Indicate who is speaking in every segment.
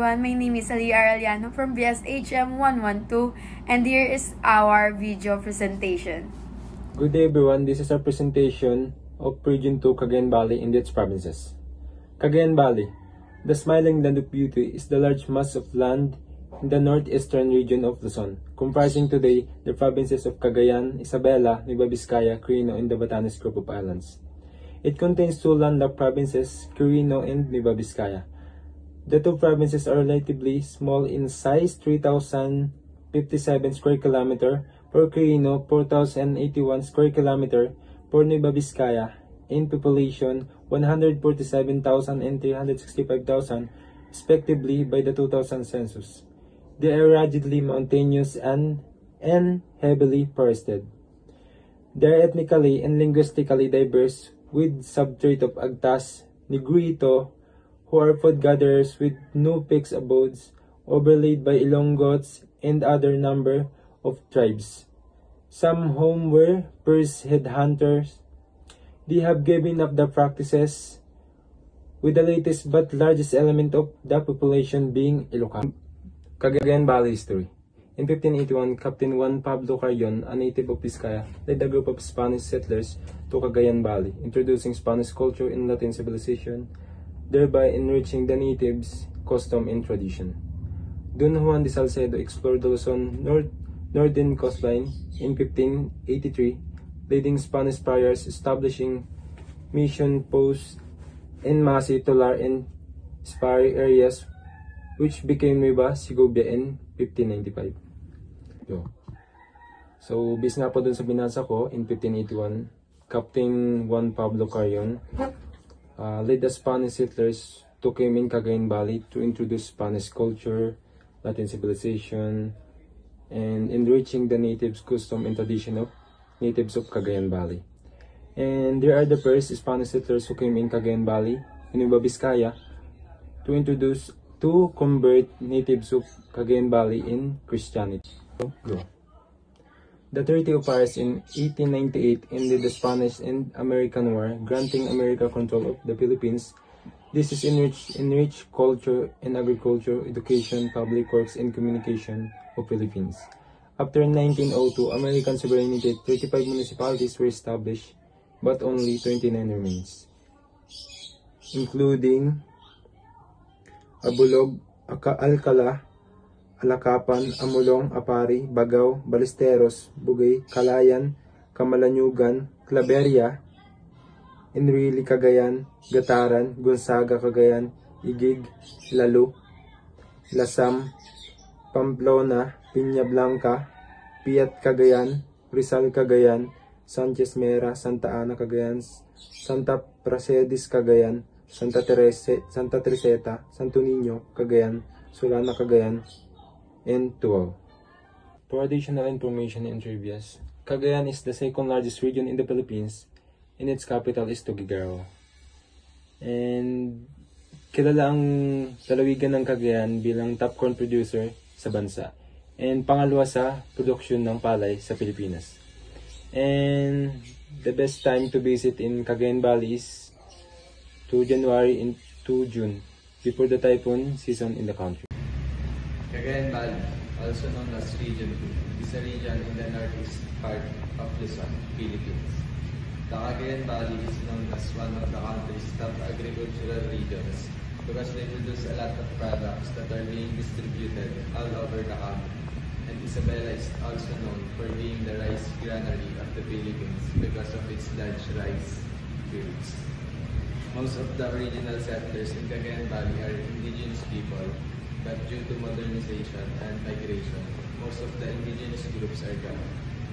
Speaker 1: everyone, my name is Ali Arellano from BSHM 112 and here is our video presentation.
Speaker 2: Good day everyone, this is our presentation of Region 2 Cagayan Valley and its provinces. Cagayan Valley, the smiling land of beauty, is the large mass of land in the northeastern region of Luzon, comprising today the provinces of Cagayan, Isabela, Nueva Vizcaya, Quirino, and the Batanes group of islands. It contains two landlocked provinces, Quirino and Nueva Vizcaya. The two provinces are relatively small in size, 3,057 square kilometer for Quirino, 4,081 square kilometer for Nueva Vizcaya, in population 147,000 and 365,000 respectively by the 2000 census. They are ruggedly mountainous and heavily forested. They are ethnically and linguistically diverse, with subtrade of Agtas, Negrito, who are food gatherers with no fixed abodes, overlaid by Ilongots and other number of tribes. Some whom were first headhunters. They have given up the practices, with the latest but largest element of the population being Ilocano. Cagayan Valley history. In 1581, Captain Juan Pablo Carrion, a native of Vizcaya, led a group of Spanish settlers to Cagayan Valley, introducing Spanish culture and Latin civilization, thereby enriching the natives' custom and tradition. Don Juan de Salcedo explored the Luzon northern coastline in 1583, leading Spanish friars, establishing mission posts in Masi, Tolar, and Spari areas, which became Nueva Segovia in 1595. So, based nga po dun sa binasa ko, in 1581, Captain Juan Pablo Carrion led the Spanish settlers to came in Cagayan Valley to introduce Spanish culture, Latin civilization, and enriching the natives' custom and tradition of natives of Cagayan Valley. And there are the first Spanish settlers who came in Cagayan Valley, in Nueva Vizcaya, to convert natives of Cagayan Valley in Christianity. The Treaty of Paris in 1898 ended the Spanish and American War, granting America control of the Philippines. This is enriched culture and agriculture, education, public works, and communication of Philippines. After 1902, American sovereignty, 35 municipalities were established, but only 29 remains, including Abulog, Alcala, Alakapan, Amulong, Apari, Bagaw, Ballesteros, Bugay, Calayan, Camalanyugan, Claveria, Enrile, Cagayan, Gataran, Gonzaga, Cagayan, Igig, Lalo, Lasam, Pamplona, Piña Blanca, Piat, Cagayan, Rizal, Cagayan, Sanchez Mera, Santa Ana, Cagayan, Santa Praxedis, Cagayan, Santa Teresita, Santo Niño, Cagayan, Solana, Cagayan, and Tuaw. For additional information and trivias, Cagayan is the second largest region in the Philippines, and its capital is Tuguegarao. And kilala ang lalawigan ng Cagayan bilang top corn producer sa bansa, and pangalawa sa produksyon ng palay sa Pilipinas. And the best time to visit in Cagayan Valley is 2 January and 2 June, before the typhoon season in the country.
Speaker 3: Cagayan Valley, also known as Region 2, is a region in the northeast part of Luzon, Philippines. The Cagayan Valley is known as one of the country's top agricultural regions because they produce a lot of products that are being distributed all over the country. And Isabela is also known for being the rice granary of the Philippines because of its large rice fields. Most of the original settlers in Cagayan Valley are indigenous people, but due to modernization and migration, most of the indigenous groups are gone,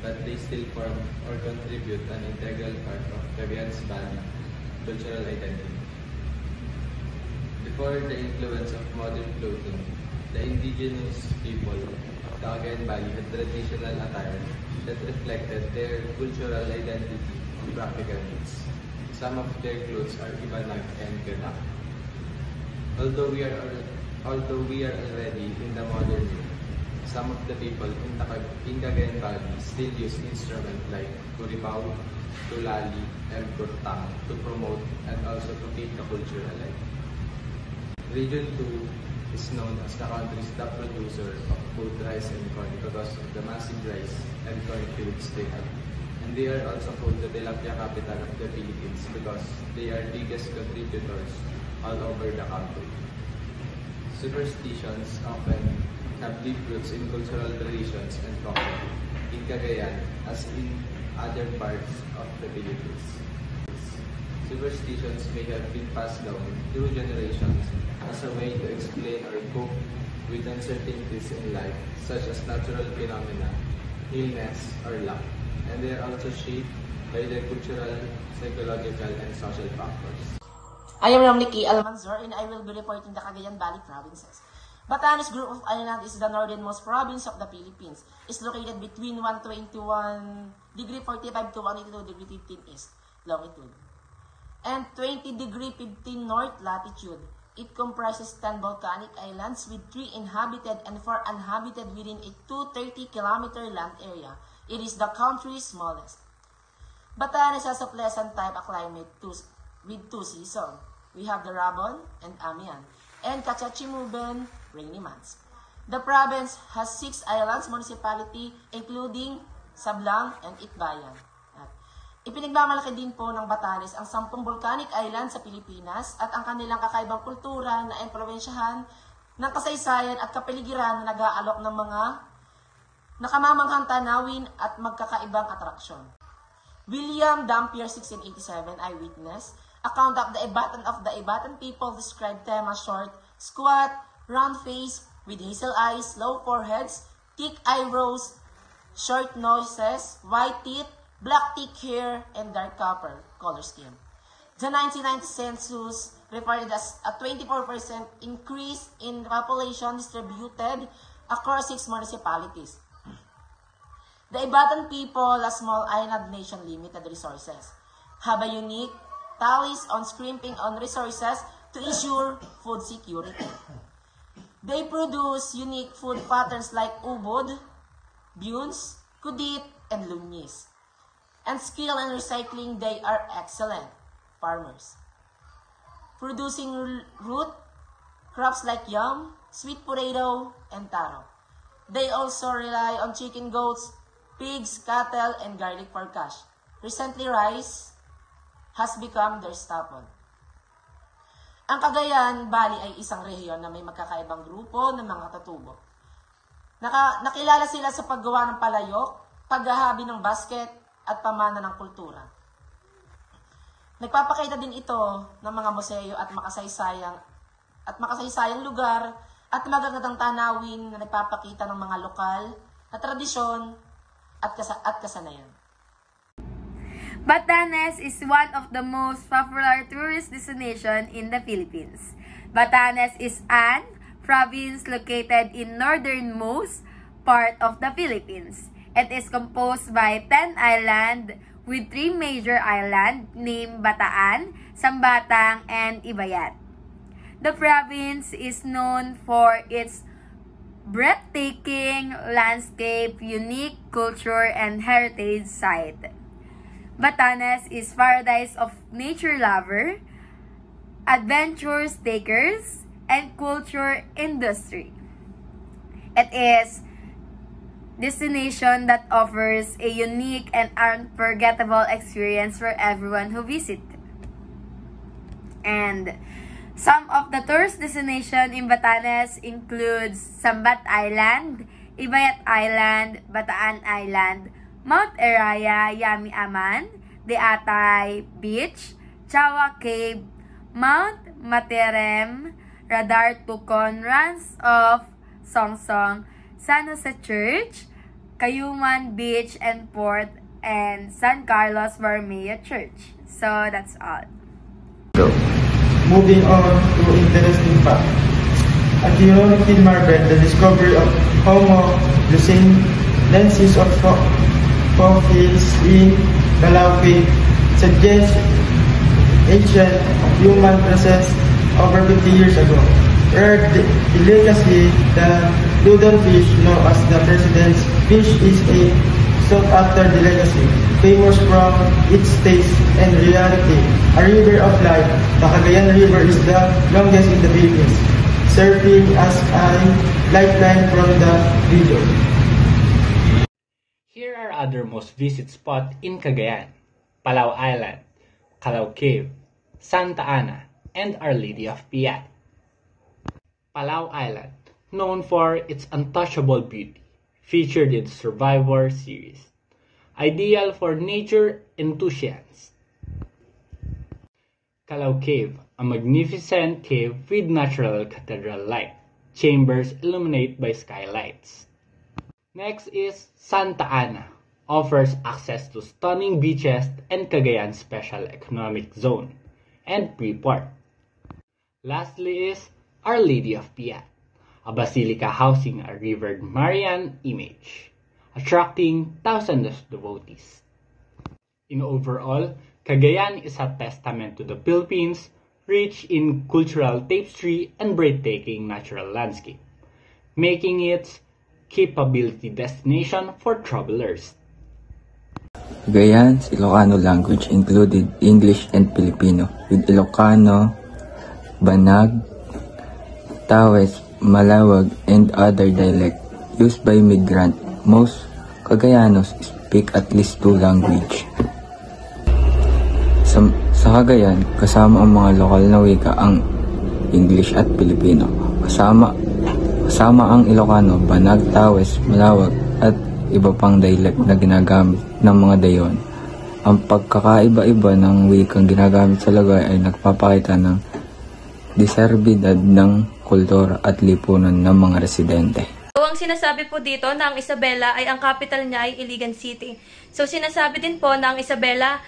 Speaker 3: but they still form or contribute an integral part of Cagayan's Valley cultural identity. Before the influence of modern clothing, the indigenous people of Cagayan Valley had traditional attire that reflected their cultural identity and practical needs. Some of their clothes are Ibanag and Ganak. Although we are already in the modern day, some of the people in Cagayan Valley still use instruments like Kuribaw, Tulali, and Kurtang to promote and also to keep the culture alive. Region 2 is known as the country's top producer of both rice and corn because of the massive rice and corn fields they have. And they are also called the tilapia capital of the Philippines because they are biggest contributors all over the country. Superstitions often have deep roots in cultural traditions and folklore in Cagayan as in other parts of the Philippines. Superstitions may have been passed down through generations as a way to explain or cope with uncertainties in life, such as natural phenomena, illness, or luck. And they are also shaped by their cultural, psychological, and social factors.
Speaker 4: I am Ramniki Almanzor and I will be reporting the Cagayan Valley provinces. Batanes Group of Islands is the northernmost province of the Philippines. It's located between 121 degree 45 to 182 degree 15 east longitude and 20 degree 15 north latitude. It comprises 10 volcanic islands with 3 inhabited and 4 uninhabited within a 230-kilometer land area. It is the country's smallest. Batanes has a pleasant type of climate with 2 seasons. We have the Rabon and Amihan, and Kachachimuben rainy months. The province has 6 islands municipality including Sablang and Itbayan. At ipinagmamalaki din po ng Batanes ang 10 volcanic island sa Pilipinas at ang kanilang kakaibang kultura na impluwensyahan ng kasaysayan at kapaligiran na nag-aalok ng mga nakamamanghang tanawin at magkakaibang atraksyon. William Dampier, 1687, eyewitness, account of the Ivatan people described them as short, squat, round face, with hazel eyes, low foreheads, thick eyebrows, short noses, white teeth, black thick hair, and dark copper color skin. The 1990 census reported as a 24% increase in population distributed across 6 municipalities. The Ivatan people, a small island nation, limited resources, have a unique tallies on scrimping on resources to ensure food security. They produce unique food patterns like ubod, buns, kudit, and lumis. And skill in recycling, they are excellent farmers, producing root crops like yam, sweet potato, and taro. They also rely on chicken, goats, pigs, cattle, and garlic for cash. Recently, rice has become their staple. Ang Cagayan Valley ay isang rehiyon na may magkakaibang grupo ng mga katubo. Nakilala sila sa paggawa ng palayok, paghahabi ng basket, at pamana ng kultura. Nagpapakita din ito ng mga museo at makasaysayang lugar at magagandang tanawin na nagpapakita ng mga lokal na tradisyon at kasanayan.
Speaker 1: Batanes is one of the most popular tourist destinations in the Philippines. Batanes is an province located in northernmost part of the Philippines. It is composed by 10 islands with 3 major islands named Bataan, Sambatang, and Ibayat. The province is known for its breathtaking landscape, unique culture, and heritage site. Batanes is paradise of nature lover, adventure takers, and culture industry. It is destination that offers a unique and unforgettable experience for everyone who visits. And some of the tourist destinations in Batanes includes Sambat Island, Ibayat Island, Bataan Island, Mount Eraya, Yami Aman, Deatay Beach, Chawa Cave, Mount Materem, Radar Tukon, Runs of Songsong, San Jose Church, Cayuman Beach and Port, and San Carlos Borromeo Church. So that's all.
Speaker 5: Moving on to interesting fact. Archaeologist Phil Marbet, the discovery of Homo lucenensis of fossils in Calauqui suggests ancient human presence over 50 years ago. Where the legacy, the doodle fish known as the president's fish is a sought-after delicacy, famous from its taste and reality. A river of life, the Cagayan River is the longest in the Philippines, serving as a lifeline from the region.
Speaker 6: Here are other most visited spots in Cagayan: Palau Island, Calao Cave, Santa Ana, and Our Lady of Piat. Palau Island, known for its untouchable beauty, featured in the Survivor series, ideal for nature enthusiasts. Calao Cave, a magnificent cave with natural cathedral light, chambers illuminated by skylights. Next is Santa Ana, offers access to stunning beaches and Cagayan Special Economic Zone, and Freeport. Lastly is Our Lady of Piat, a basilica housing a revered Marian image, attracting thousands of devotees. In overall, Cagayan is a testament to the Philippines' rich in cultural tapestry and breathtaking natural landscape, making it capability destination for travelers.
Speaker 7: Cagayan's Ilocano language included English and Filipino, with Ilocano, Banag, Tawes, Malawag, and other dialects used by migrants. Most Cagayanos speak at least 2 languages. Sa Cagayan, kasama ang mga lokal na wika ang English at Filipino. Kasama ang Ilocano, Banag, Tawes, Malawag, at iba pang dialect na ginagamit ng mga dayon. Ang pagkakaiba-iba ng wikang ginagamit sa lugar ay nagpapakita ng diserbidad ng kultura at lipunan ng mga residente.
Speaker 8: So, ang sinasabi po dito na ang Isabela ay ang capital niya ay Iligan City. So, sinasabi din po na ang Isabela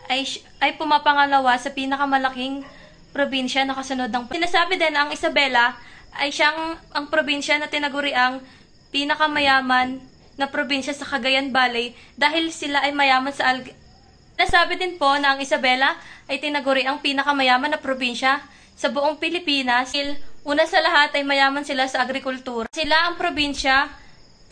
Speaker 8: ay ay pumapangalawa sa pinakamalaking probinsya na kasunod ng... Sinasabi din na ang Isabela ay ang probinsya na tinaguriang pinakamayaman na probinsya sa Cagayan Valley dahil sila ay mayaman sa Sinasabi din po na ang Isabela ay tinaguriang pinakamayaman na probinsya sa buong Pilipinas. Una sa lahat ay mayaman sila sa agrikultura. Sila ang probinsya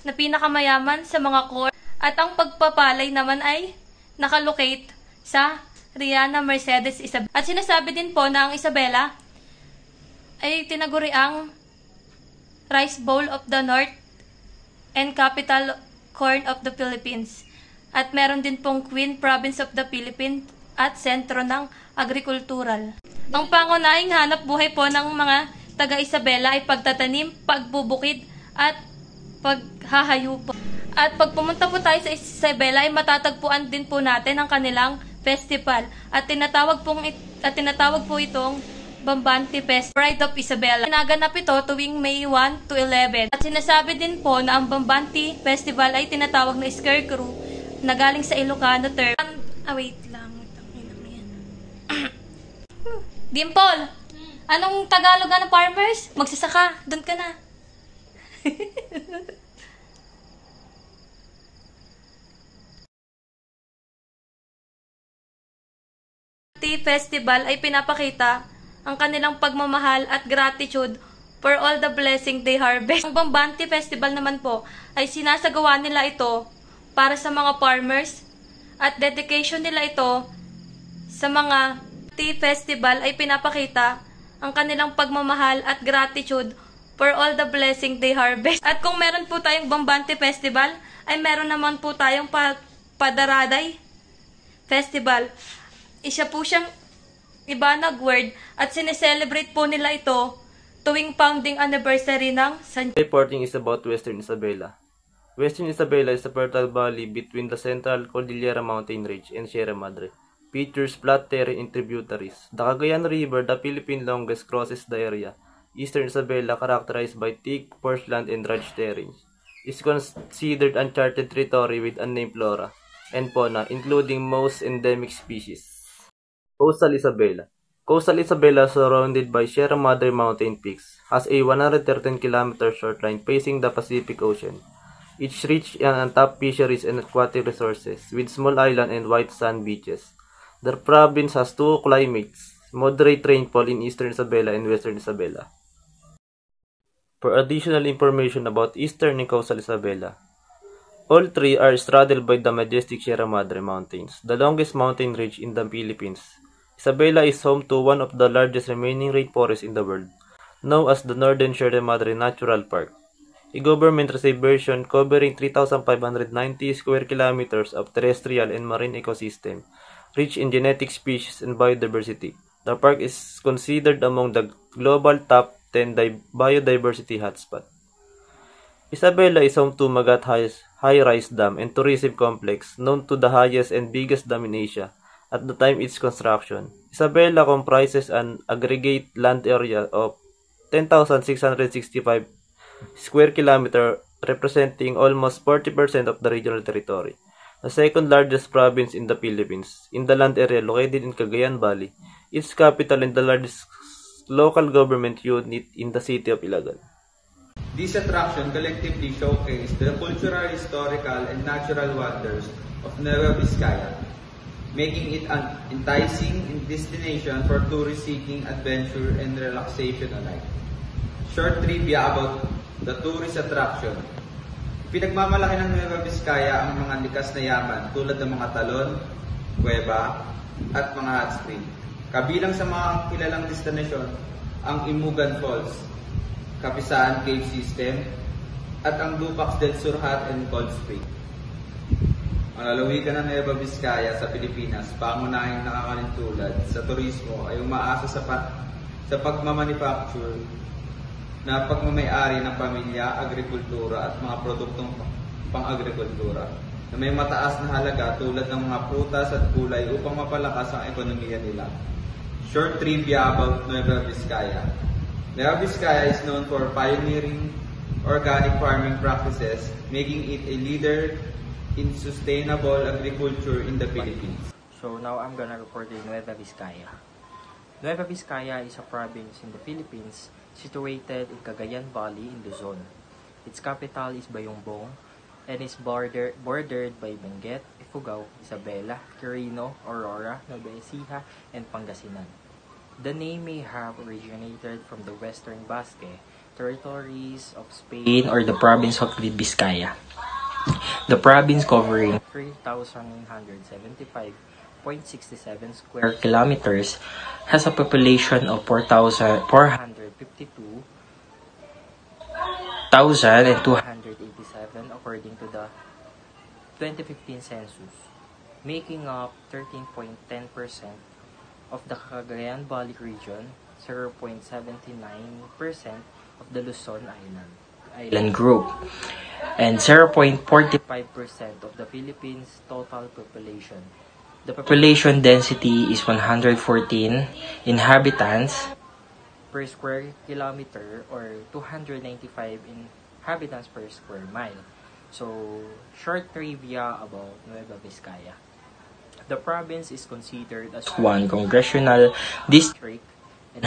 Speaker 8: na pinakamayaman sa mga core at ang pagpapalay naman ay nakalocate sa Riana Mercedes Isabela. At sinasabi din po na ang Isabela ay tinaguriang Rice Bowl of the North and Capital Corn of the Philippines. At meron din pong Queen Province of the Philippines at sentro ng agrikultural. Ang pangunahing hanap buhay po ng mga taga-Isabela ay pagtatanim, pagbubukid at paghahayupo. At pag pumunta po tayo sa Isabela ay matatagpuan din po natin ang kanilang festival at tinatawag po itong Bambante Fest, Pride of Isabela. Ginaganap ito tuwing May 1 to 11. At sinasabi din po na ang Bambante Festival ay tinatawag na scarecrow na galing sa Ilocano term. Wait lang. Dimple, anong Tagalog ng farmers? Magsasaka, doon ka na. Festival ay pinapakita ang kanilang pagmamahal at gratitude for all the blessing they harvest. Ang Bambante Festival naman po ay sinasagawa nila ito para sa mga farmers at dedication nila ito sa mga Tea Festival ay pinapakita ang kanilang pagmamahal at gratitude for all the blessing they harvest. At kung meron po tayong Bambante Festival, ay meron naman po tayong Padaraday Festival. Isa po siyang Ibanag word at sineselebrate po nila ito tuwing founding anniversary ng San
Speaker 9: Reporting is about Western Isabela. Western Isabela is a fertile valley between the Central Cordillera Mountain Range and Sierra Madre. Features flat terrain and tributaries. The Cagayan River, the Philippine longest, crosses the area. Eastern Isabela, characterized by thick porcelain and rugged terrain, is considered uncharted territory with unnamed flora and fauna, including most endemic species. Coastal Isabela. Coastal Isabela, surrounded by Sierra Madre mountain peaks, has a 113-km shoreline facing the Pacific Ocean. It's rich in untapped fisheries and aquatic resources, with small island and white sand beaches. The province has 2 climates, moderate rainfall in Eastern Isabela and Western Isabela. For additional information about Eastern and Coastal Isabela, all 3 are straddled by the majestic Sierra Madre Mountains, the longest mountain range in the Philippines. Isabela is home to one of the largest remaining rainforests in the world, known as the Northern Sierra Madre Natural Park, a government reservation covering 3,590 square kilometers of terrestrial and marine ecosystem, rich in genetic species and biodiversity. The park is considered among the global top 10 biodiversity hotspot. Isabela is home to Magat High-Rise Dam and Tourism Complex, known to the highest and biggest dam in Asia at the time its construction. Isabela comprises an aggregate land area of 10,665 square kilometer, representing almost 40% of the regional territory. The second largest province in the Philippines, in the land area located in Cagayan Valley, its capital and the largest local government unit in the city of Ilagan.
Speaker 3: These attractions collectively showcase the cultural, historical, and natural wonders of Nueva Vizcaya, making it an enticing destination for tourists seeking adventure and relaxation alike. Short trivia about the tourist attraction. Pinagmamalaki ng Nueva Vizcaya ang mga likas na yaman tulad ng mga talon, kuweba, at mga hot spring. Kabilang sa mga kilalang destinasyon ang Imugan Falls, Kapisaan Cave System, at ang Lupacs del Sur Hot and Cold Spring. Ang lalawigan ng Nueva Vizcaya sa Pilipinas, pangunahing nakakalintulad sa turismo ay umaasa sa pagmamanufacture na pagmamayari ng pamilya, agrikultura at mga produktong pang-agrikultura na may mataas na halaga tulad ng mga prutas at gulay upang mapalakas ang ekonomiya nila. Short trivia about Nueva Vizcaya. Nueva Vizcaya is known for pioneering organic farming practices, making it a leader in sustainable agriculture in the Philippines.
Speaker 10: So now I'm gonna report in Nueva Vizcaya. Nueva Vizcaya is a province in the Philippines situated in Cagayan Valley in Luzon. Its capital is Bayongbong and is bordered by Benguet, Ifugao, Isabela, Quirino, Aurora, Nueva Ecija, and Pangasinan. The name may have originated from the Western Basque territories of Spain or the province of Vizcaya. The province, covering 3,975.67 square kilometers, has a population of 452,287 according to the 2015 census, making up 13.10% of the Cagayan Valley region, 0.79% of the Luzon Island group, and 0.45% of the Philippines' total population. The population density is 114 inhabitants per square kilometer or 295 inhabitants per square mile. So, short trivia about Nueva Vizcaya. The province is considered as one congressional district and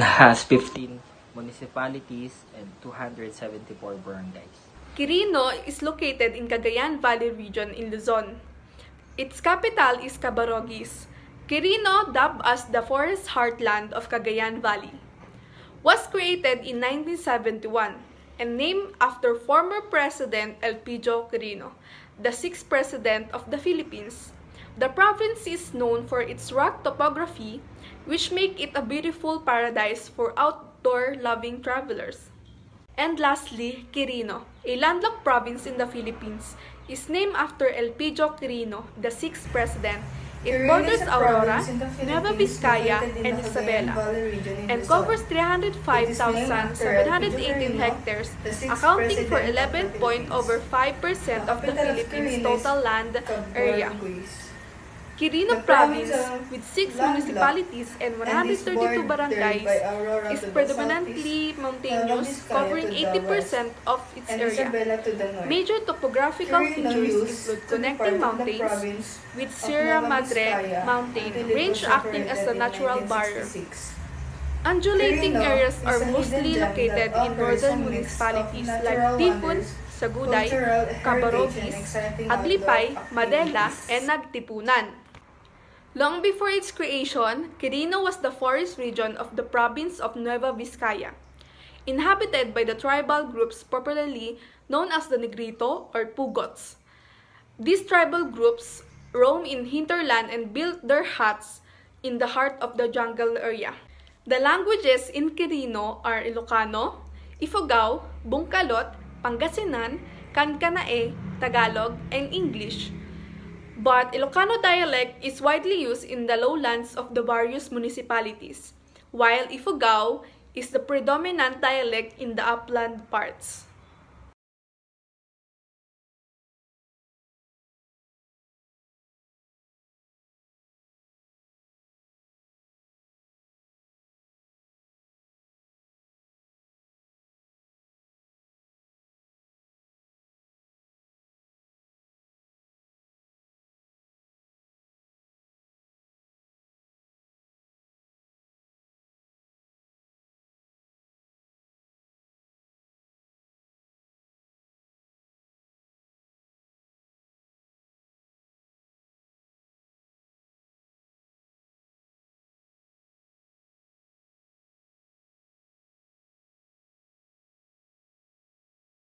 Speaker 10: has 15 municipalities and 274 barangays.
Speaker 11: Quirino is located in Cagayan Valley region in Luzon. Its capital is Cabarogis. Quirino, dubbed as the forest heartland of Cagayan Valley, was created in 1971 and named after former President Elpidio Quirino, the 6th President of the Philippines. The province is known for its rock topography, which make it a beautiful paradise for outdoor-loving travelers. And lastly, Quirino, a landlocked province in the Philippines, is named after Elpidio Quirino, the 6th President. It borders Aurora, Nueva Vizcaya, and Isabela, and covers 305,718 hectares, accounting for 11.5% of the Philippines' total land area. Quirino Province, with 6 municipalities and 132 barangays, is predominantly mountainous, covering 80% of its area. Major topographical features include connecting mountains with Sierra Madre mountain range acting as a natural barrier. Undulating areas are mostly located in northern municipalities like Tipon, Saguday, Cabarogis, Aglipay, Madela, and Nagtipunan. Long before its creation, Quirino was the forest region of the province of Nueva Vizcaya, inhabited by the tribal groups popularly known as the Negrito or Pugots. These tribal groups roam in hinterland and built their huts in the heart of the jungle area. The languages in Quirino are Ilocano, Ifugao, Bungkalot, Pangasinan, Kankanae, Tagalog, and English. But Ilocano dialect is widely used in the lowlands of the various municipalities, while Ifugao is the predominant dialect in the upland parts.